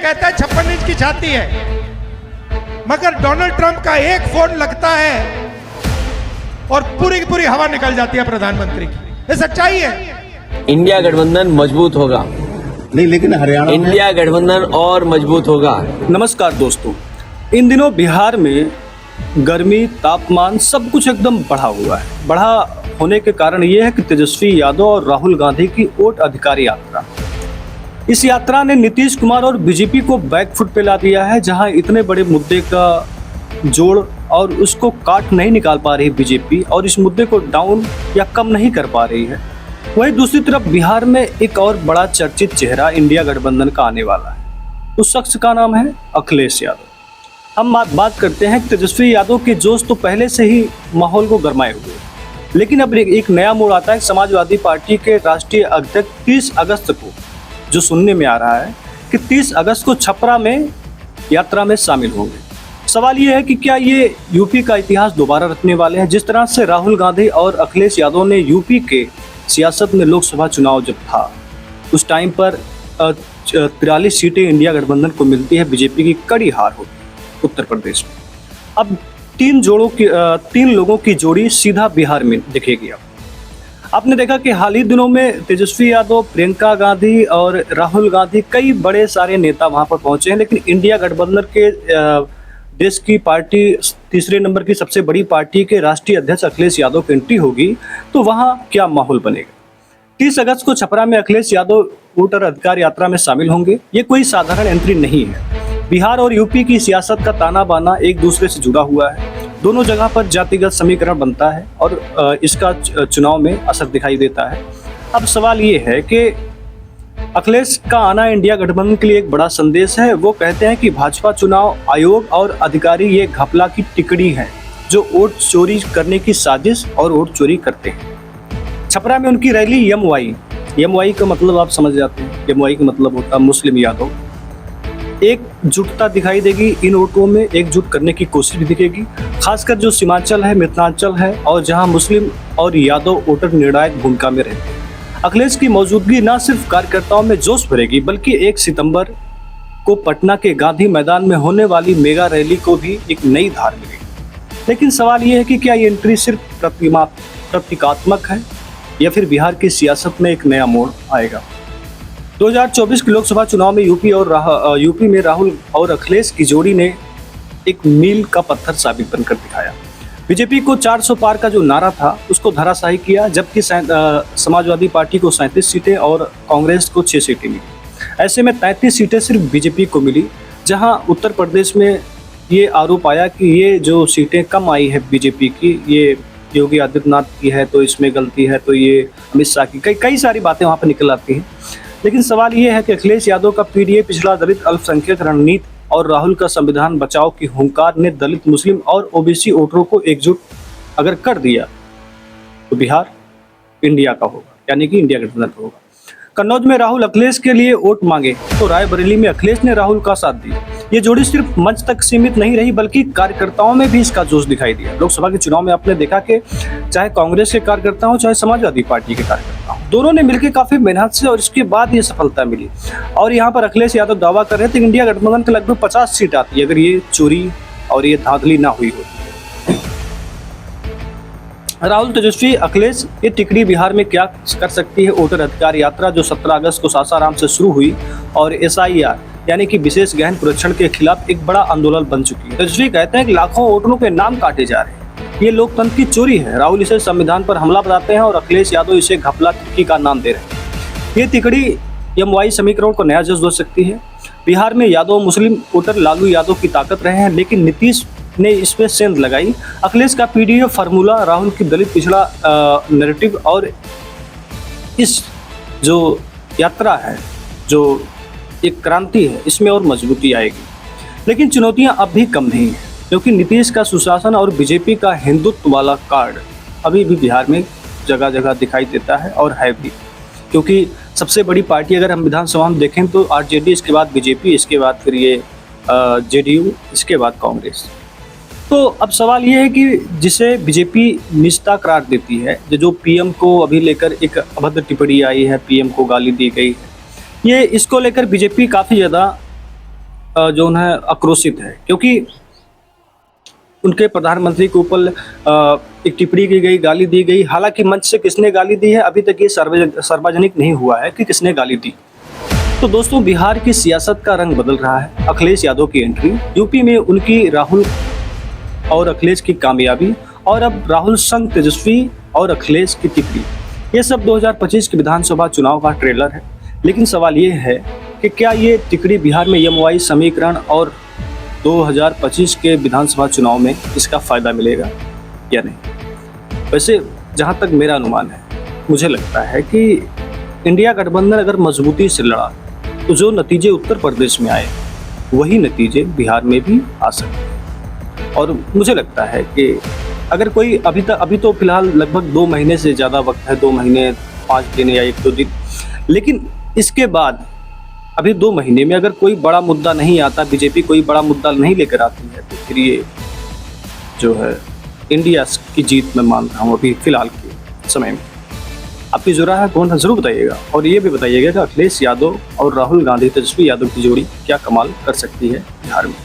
कहता है 56 इंच की छाती है, मगर डोनाल्ड ट्रंप का एक फोन लगता है और पूरी की पूरी हवा निकल जाती है प्रधानमंत्री की। ये सच्चाई है। इंडिया गठबंधन मजबूत होगा। नहीं, लेकिन हरियाणा इंडिया गठबंधन और मजबूत होगा। नमस्कार दोस्तों, इन दिनों बिहार में गर्मी, तापमान सब कुछ एकदम बढ़ा हुआ है। बढ़ा होने के कारण ये है कि तेजस्वी यादव और राहुल गांधी की वोट अधिकार यात्रा, इस यात्रा ने नीतीश कुमार और बीजेपी को बैकफुट पे ला दिया है। जहां इतने बड़े मुद्दे का जोड़ और उसको काट नहीं निकाल पा रही बीजेपी और इस मुद्दे को डाउन या कम नहीं कर पा रही है, वहीं दूसरी तरफ बिहार में एक और बड़ा चर्चित चेहरा इंडिया गठबंधन का आने वाला है। उस शख्स का नाम है अखिलेश यादव। हम बात करते हैं तेजस्वी यादव के जोश तो पहले से ही माहौल को गरमाए हुए, लेकिन अब एक नया मोड़ आता है। समाजवादी पार्टी के राष्ट्रीय अध्यक्ष 30 अगस्त को जो सुनने में आ रहा है कि 30 अगस्त को छपरा में यात्रा में शामिल होंगे। सवाल ये है कि क्या ये यूपी का इतिहास दोबारा रचने वाले हैं। जिस तरह से राहुल गांधी और अखिलेश यादव ने यूपी के सियासत में लोकसभा चुनाव जब था उस टाइम पर 43 सीटें इंडिया गठबंधन को मिलती है, बीजेपी की कड़ी हार होती है उत्तर प्रदेश में। अब तीन लोगों की जोड़ी सीधा बिहार में दिखेगी। अब आपने देखा कि हाल ही दिनों में तेजस्वी यादव, प्रियंका गांधी और राहुल गांधी, कई बड़े सारे नेता वहां पर पहुंचे हैं, लेकिन इंडिया गठबंधन के देश की पार्टी, तीसरे नंबर की सबसे बड़ी पार्टी के राष्ट्रीय अध्यक्ष अखिलेश यादव की एंट्री होगी तो वहां क्या माहौल बनेगा। 30 अगस्त को छपरा में अखिलेश यादव वोटर अधिकार यात्रा में शामिल होंगे। ये कोई साधारण एंट्री नहीं है। बिहार और यूपी की सियासत का ताना बाना एक दूसरे से जुड़ा हुआ है। दोनों जगह पर जातिगत समीकरण बनता है और इसका चुनाव में असर दिखाई देता है। अब सवाल ये है कि अखिलेश का आना इंडिया गठबंधन के लिए एक बड़ा संदेश है। वो कहते हैं कि भाजपा चुनाव आयोग और अधिकारी ये घपला की टिकड़ी है जो वोट चोरी करने की साजिश और वोट चोरी करते हैं। छपरा में उनकी रैली एमवाई का मतलब आप समझ जाते हैं। एमवाई का मतलब होता है मुस्लिम यादव। एकजुटता दिखाई देगी इन वोटों में, एकजुट करने की कोशिश भी दिखेगी, खासकर जो सीमांचल है, मिथिलांचल है और जहां मुस्लिम और यादव वोटर निर्णायक भूमिका में रहते हैं। अखिलेश की मौजूदगी न सिर्फ कार्यकर्ताओं में जोश भरेगी बल्कि 1 सितंबर को पटना के गांधी मैदान में होने वाली मेगा रैली को भी एक नई धार मिलेगी। लेकिन सवाल ये है कि क्या ये एंट्री सिर्फ प्रतीकात्मक है या फिर बिहार की सियासत में एक नया मोड़ आएगा। 2024 के लोकसभा चुनाव में यूपी में राहुल और अखिलेश की जोड़ी ने एक मील का पत्थर साबित बनकर दिखाया। बीजेपी को 400 पार का जो नारा था उसको धराशायी किया, जबकि समाजवादी पार्टी को 37 सीटें और कांग्रेस को 6 सीटें मिली। ऐसे में 33 सीटें सिर्फ बीजेपी को मिली। जहां उत्तर प्रदेश में ये आरोप आया कि ये जो सीटें कम आई है बीजेपी की, ये योगी आदित्यनाथ की है तो इसमें गलती है, तो ये अमित शाह की, कई सारी बातें वहाँ पर निकल आती हैं। लेकिन सवाल ये है कि अखिलेश यादव का पीडीए, पिछड़ा दलित अल्पसंख्यक रणनीति और राहुल का संविधान बचाओ की हुंकार ने दलित, मुस्लिम और ओबीसी वोटरों को एकजुट अगर कर दिया तो बिहार इंडिया का होगा, यानी कि इंडिया गठबंधन का होगा। कन्नौज में राहुल अखिलेश के लिए वोट मांगे तो रायबरेली में अखिलेश ने राहुल का साथ दिया। ये जोड़ी सिर्फ मंच तक सीमित नहीं रही बल्कि कार्यकर्ताओं में भी इसका जोश दिखाई दिया। लोकसभा के चुनाव में आपने देखा कि चाहे कांग्रेस के कार्यकर्ता हो चाहे समाजवादी पार्टी के कार्यकर्ता हो, दोनों ने मिलकर काफी मेहनत से और इसके बाद ये सफलता मिली। और यहाँ पर अखिलेश यादव दावा कर रहे थे कि इंडिया गठबंधन के लगभग 50 सीट आती है अगर ये चोरी और ये धांधली ना हुई होती। राहुल, तेजस्वी, अखिलेश, ये टिकड़ी बिहार में क्या कर सकती है। वोटर अधिकार यात्रा जो 17 अगस्त को सासाराम से शुरू हुई और SIR यानी कि विशेष गहन पुरक्षण के खिलाफ एक बड़ा आंदोलन बन चुकी है। तेजस्वी कहते हैं कि लाखों वोटरों के नाम काटे जा रहे हैं, ये लोकतंत्र की चोरी है। राहुल इसे संविधान पर हमला बताते हैं और अखिलेश यादव इसे घपला टिक्की का नाम दे रहे हैं। ये तिकड़ी MY समीकरण को नया जज्ब हो सकती है। बिहार में यादव मुस्लिम वोटर लालू यादव की ताकत रहे हैं, लेकिन नीतीश ने इसमें सेंध लगाई। अखिलेश का पीडीए फार्मूला, राहुल की दलित पिछड़ा नैरेटिव और इस जो यात्रा है, जो एक क्रांति है, इसमें और मजबूती आएगी। लेकिन चुनौतियां अब भी कम नहीं है, क्योंकि नीतीश का सुशासन और बीजेपी का हिंदुत्व वाला कार्ड अभी भी बिहार में जगह जगह दिखाई देता है और है भी। क्योंकि सबसे बड़ी पार्टी अगर हम विधानसभा में देखें तो आरजेडी, इसके बाद बीजेपी, इसके बाद फिर ये जेडीयू, इसके बाद कांग्रेस। तो अब सवाल ये है कि जिसे बीजेपी निजता करार देती है, जो पीएम को अभी लेकर एक अभद्र टिप्पणी आई है, पीएम को गाली दी गई है, ये इसको लेकर बीजेपी काफ़ी ज़्यादा जो है आक्रोशित है, क्योंकि उनके प्रधानमंत्री के ऊपर एक टिप्पणी की गई, गाली दी गई। हालांकि मंच से किसने गाली दी है अभी तक ये सार्वजनिक नहीं हुआ है कि किसने गाली दी। तो दोस्तों, बिहार की सियासत का रंग बदल रहा है। अखिलेश यादव की एंट्री, यूपी में उनकी राहुल और अखिलेश की कामयाबी, और अब राहुल संग तेजस्वी और अखिलेश की टिप्पणी, ये सब 2025 के विधानसभा चुनाव का ट्रेलर है। लेकिन सवाल ये है कि क्या ये टिकड़ी बिहार में MOI समीकरण और 2025 के विधानसभा चुनाव में इसका फायदा मिलेगा या नहीं। वैसे जहाँ तक मेरा अनुमान है, मुझे लगता है कि इंडिया गठबंधन अगर मजबूती से लड़ा तो जो नतीजे उत्तर प्रदेश में आए वही नतीजे बिहार में भी आ सकते हैं। और मुझे लगता है कि अगर कोई अभी तो फिलहाल लगभग 2 महीने से ज़्यादा वक्त है, 2 महीने 5 दिन या 1-2 दिन, लेकिन इसके बाद अभी 2 महीने में अगर कोई बड़ा मुद्दा नहीं आता, बीजेपी कोई बड़ा मुद्दा नहीं लेकर आती है, तो फिर ये जो है इंडिया की जीत मैं मान रहा हूँ अभी फिलहाल के समय में। आपकी जो राय है कौन है जरूर बताइएगा, और ये भी बताइएगा कि अखिलेश यादव और राहुल गांधी तेजस्वी यादव की जोड़ी क्या कमाल कर सकती है बिहार में।